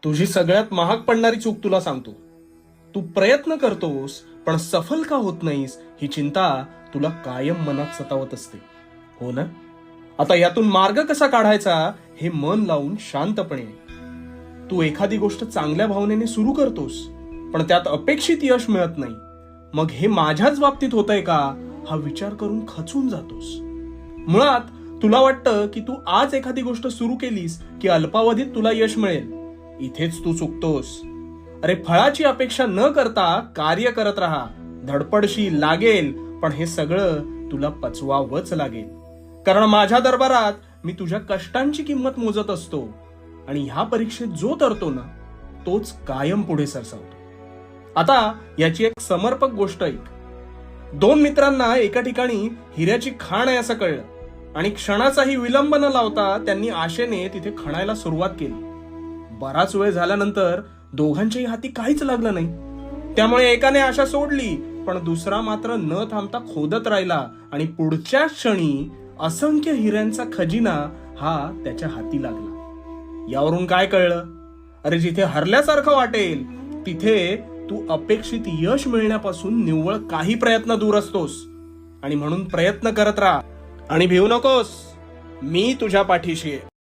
तुझी सगळ्यात महाग पडणारी चूक तुला सांगतो. तू प्रयत्न करतोस पण सफल का होत नाहीस ही चिंता तुला कायम मनात सतावत असते, हो ना? आता यातून मार्ग कसा काढायचा हे मन लावून शांतपणे ऐक. तू एखादी गोष्ट चांगल्या भावनेने सुरू करतोस पण त्यात अपेक्षित यश मिळत नाही, मग हे माझ्याच बाबतीत होतंय का हा विचार करून खचून जातोस. मुळात तुला वाटतं की तू आज एखादी गोष्ट सुरू केलीस की अल्पावधीत तुला यश मिळेल. इथेच तू चुकतोस. अरे, फळाची अपेक्षा न करता कार्य करत राहा. धडपडशील, लागेल, पण हे सगळं तुला पचवावंच लागेल. कारण माझ्या दरबारात मी तुझ्या कष्टांची किंमत मोजत असतो आणि ह्या परीक्षेत जो तरतो ना तोच कायम पुढे सरसावतो. आता याची एक समर्पक गोष्ट ऐक. दोन मित्रांना एका ठिकाणी हिऱ्याची खाण आहे असं कळलं आणि क्षणाचाही विलंब न लावता त्यांनी आशेने तिथे खणायला सुरुवात केली. बराच वेळ झाल्यानंतर दोघांच्याही हाती काहीच लागलं नाही. त्यामुळे एकाने आशा सोडली पण दुसरा मात्र न थांबता खोदत राहिला आणि पुढच्या क्षणी असंख्य हिऱ्यांचा खजिना हा त्याच्या हाती लागला. यावरून काय कळलं? अरे, जिथे हरल्यासारखं वाटेल तिथे तू अपेक्षित यश मिळण्यापासून निव्वळ काही प्रयत्न दूर असतोस. आणि म्हणून प्रयत्न करत राहा आणि भिवू नकोस. मी तुझ्या पाठीशी आहे.